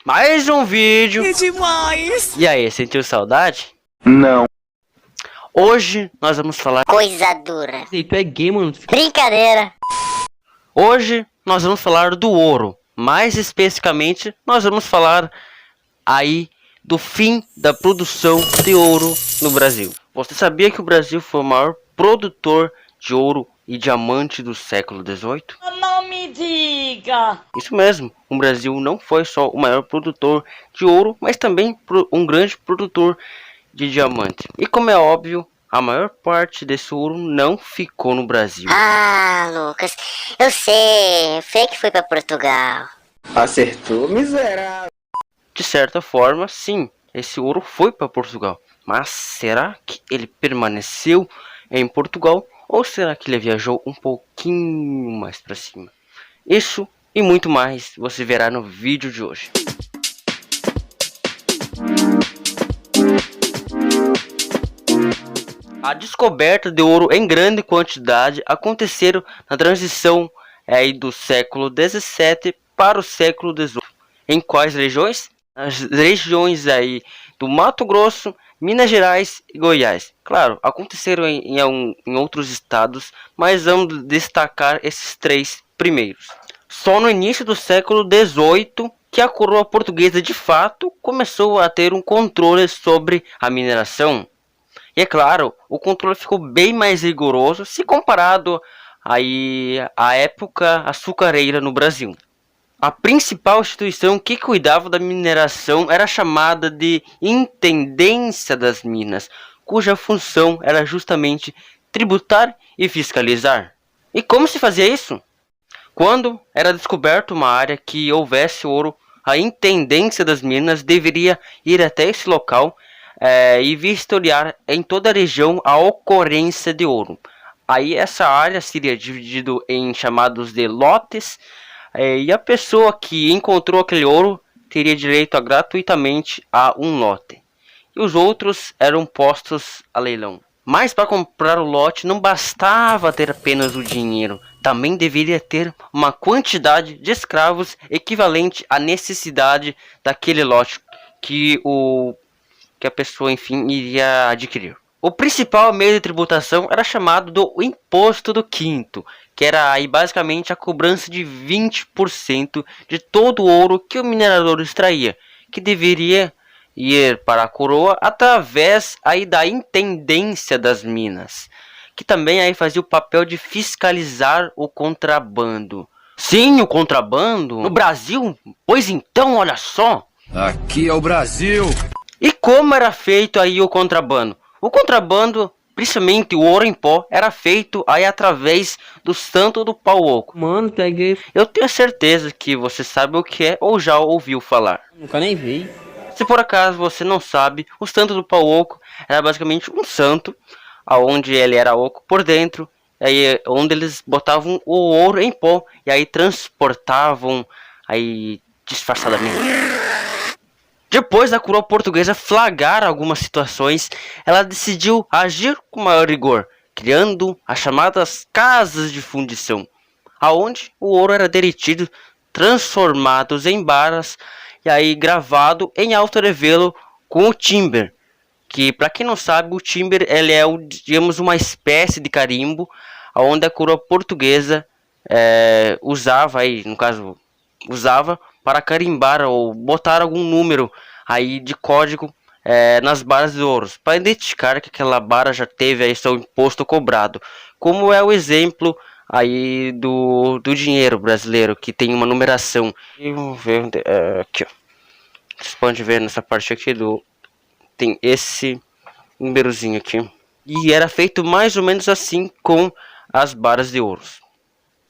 Mais um vídeo. Que demais! E aí, sentiu saudade? Não. Hoje nós vamos falar... Coisa dura. E tu é gay, mano. Brincadeira. Hoje nós vamos falar do ouro. Mais especificamente, nós vamos falar aí do fim da produção de ouro no Brasil. Você sabia que o Brasil foi o maior produtor de ouro e diamante do século XVIII? Não me diga! Isso mesmo, o Brasil não foi só o maior produtor de ouro, mas também um grande produtor de diamante. E como é óbvio, a maior parte desse ouro não ficou no Brasil. Ah, Lucas, eu sei que foi pra Portugal. Acertou, miserável. De certa forma, sim, esse ouro foi para Portugal. Mas será que ele permaneceu em Portugal ou será que ele viajou um pouquinho mais para cima? Isso e muito mais você verá no vídeo de hoje. A descoberta de ouro em grande quantidade aconteceram na transição do século XVII para o século XVIII. Em quais regiões? As regiões aí do Mato Grosso, Minas Gerais e Goiás. Claro, aconteceram em outros estados, mas vamos destacar esses três primeiros. Só no início do século XVIII que a coroa portuguesa de fato começou a ter um controle sobre a mineração. E é claro, o controle ficou bem mais rigoroso se comparado aí à época açucareira no Brasil. A principal instituição que cuidava da mineração era chamada de Intendência das Minas, cuja função era justamente tributar e fiscalizar. E como se fazia isso? Quando era descoberto uma área que houvesse ouro, a Intendência das Minas deveria ir até esse local e vistoriar em toda a região a ocorrência de ouro. Aí essa área seria dividida em chamados de lotes, e a pessoa que encontrou aquele ouro teria direito gratuitamente a um lote. E os outros eram postos a leilão. Mas para comprar o lote não bastava ter apenas o dinheiro. Também deveria ter uma quantidade de escravos equivalente à necessidade daquele lote que a pessoa, enfim, iria adquirir. O principal meio de tributação era chamado do Imposto do Quinto, que era aí basicamente a cobrança de 20% de todo o ouro que o minerador extraía, que deveria ir para a coroa através aí da Intendência das Minas, que também aí fazia o papel de fiscalizar o contrabando. Sim, o contrabando no Brasil? Pois então, olha só. Aqui é o Brasil. E como era feito aí o contrabando? O contrabando, principalmente o ouro em pó, era feito aí através do Santo do Pau Oco. Mano, peguei. Eu tenho certeza que você sabe o que é ou já ouviu falar. Nunca nem vi. Se por acaso você não sabe, o Santo do Pau Oco era basicamente um santo, aonde ele era oco por dentro, aí onde eles botavam o ouro em pó e aí transportavam aí disfarçadamente. Depois da coroa portuguesa flagrar algumas situações, ela decidiu agir com maior rigor, criando as chamadas casas de fundição, aonde o ouro era derretido, transformados em barras e aí gravado em alto revelo com o timber, que para quem não sabe, o timber ele é digamos uma espécie de carimbo, aonde a coroa portuguesa usava aí, no caso, usava para carimbar ou botar algum número aí de código nas barras de ouro, para identificar que aquela barra já teve aí seu imposto cobrado, como é o exemplo aí do dinheiro brasileiro, que tem uma numeração. E vamos ver aqui, ó. Vocês podem ver nessa parte aqui tem esse númerozinho aqui, e era feito mais ou menos assim com as barras de ouro.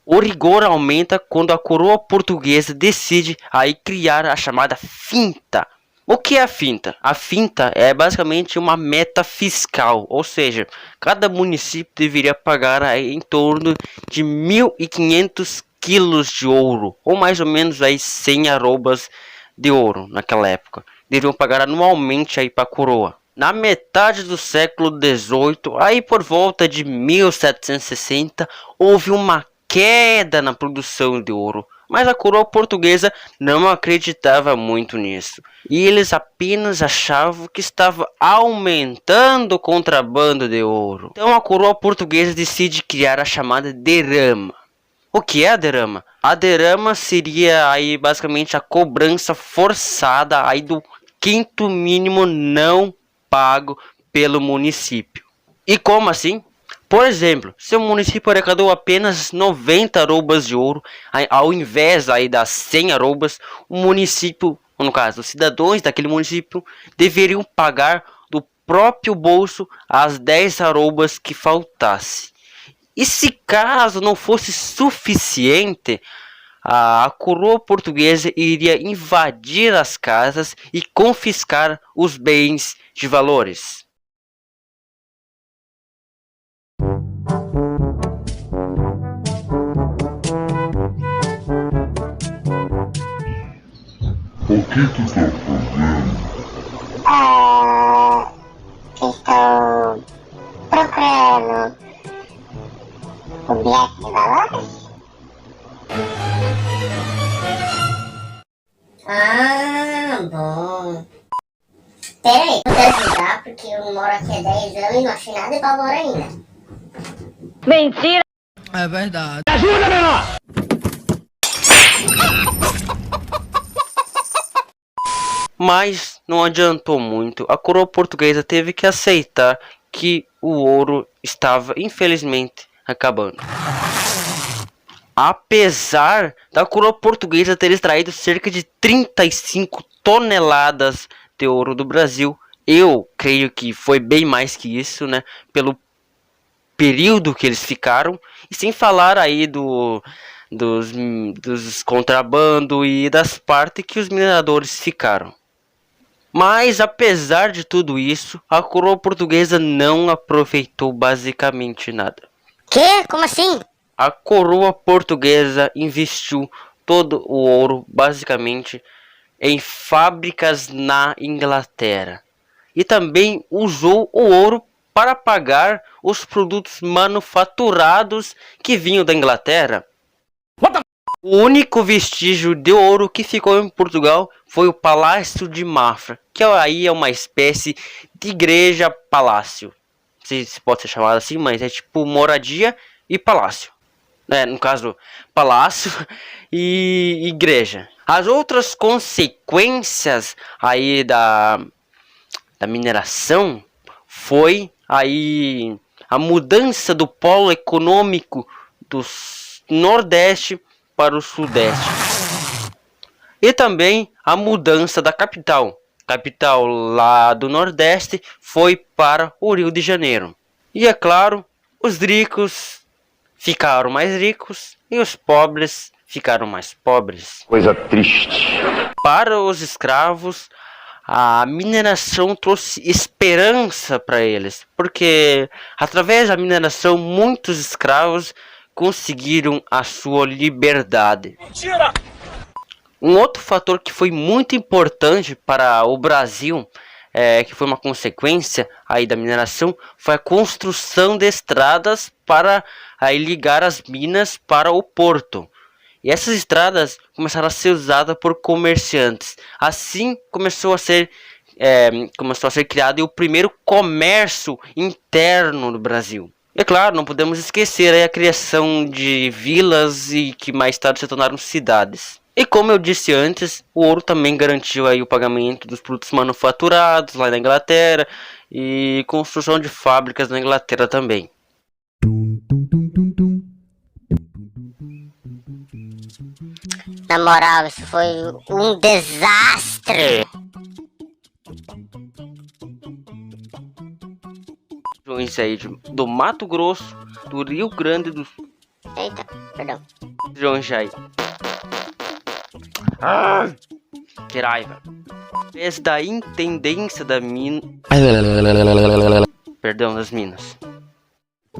O rigor aumenta quando a coroa portuguesa decide aí criar a chamada finta. O que é a finta? A finta é basicamente uma meta fiscal, ou seja, cada município deveria pagar aí em torno de 1.500 quilos de ouro, ou mais ou menos aí 100 arrobas de ouro naquela época. Deveriam pagar anualmente aí para a coroa. Na metade do século XVIII, aí por volta de 1760, houve uma queda na produção de ouro, Mas a coroa portuguesa não acreditava muito nisso. E eles apenas achavam que estava aumentando o contrabando de ouro. Então a coroa portuguesa decide criar a chamada derrama. O que é a derrama? A derrama seria aí basicamente a cobrança forçada aí do quinto mínimo não pago pelo município. E como assim? Por exemplo, se o município arrecadou apenas 90 arrobas de ouro, ao invés aí das 100 arrobas, o município, no caso, os cidadãos daquele município, deveriam pagar do próprio bolso as 10 arrobas que faltasse. E se caso não fosse suficiente, a coroa portuguesa iria invadir as casas e confiscar os bens de valores. O que tu tá fazendo? Estou procurando objetos de valores? Bom. Peraí, vou te ajudar porque eu moro aqui há 10 anos e não achei nada de valor ainda. Mentira! É verdade. Ajuda, menor! Mas não adiantou muito, a coroa portuguesa teve que aceitar que o ouro estava infelizmente acabando. Apesar da coroa portuguesa ter extraído cerca de 35 toneladas de ouro do Brasil, eu creio que foi bem mais que isso, né? Pelo período que eles ficaram, e sem falar aí dos contrabando e das partes que os mineradores ficaram. Mas apesar de tudo isso, a coroa portuguesa não aproveitou basicamente nada. Quê? Como assim? A coroa portuguesa investiu todo o ouro basicamente em fábricas na Inglaterra. E também usou o ouro para pagar os produtos manufaturados que vinham da Inglaterra. O único vestígio de ouro que ficou em Portugal foi o Palácio de Mafra, que aí é uma espécie de igreja-palácio. Não sei se pode ser chamado assim, mas é tipo moradia e palácio. No caso, palácio e igreja. As outras consequências aí da mineração foi aí a mudança do polo econômico do Nordeste para o Sudeste. E também a mudança da capital. A capital lá do Nordeste foi para o Rio de Janeiro. E é claro, os ricos ficaram mais ricos e os pobres ficaram mais pobres. Coisa triste. Para os escravos, a mineração trouxe esperança para eles, porque através da mineração muitos escravos conseguiram a sua liberdade. Mentira! Um outro fator que foi muito importante para o Brasil, que foi uma consequência aí da mineração, foi a construção de estradas para aí ligar as minas para o porto. E essas estradas começaram a ser usadas por comerciantes. Assim começou a ser criado o primeiro comércio interno no Brasil. E claro, não podemos esquecer aí a criação de vilas e que mais tarde se tornaram cidades. E como eu disse antes, o ouro também garantiu aí o pagamento dos produtos manufaturados lá na Inglaterra e construção de fábricas na Inglaterra também. Na moral, isso foi um desastre. Regiões aí do Mato Grosso, do Rio Grande do Sul. Eita, perdão. Regiões aí. Que raiva. Através da intendência da mina. Perdão, das minas.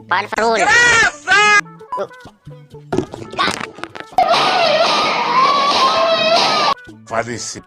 Para de barulho. Falecido.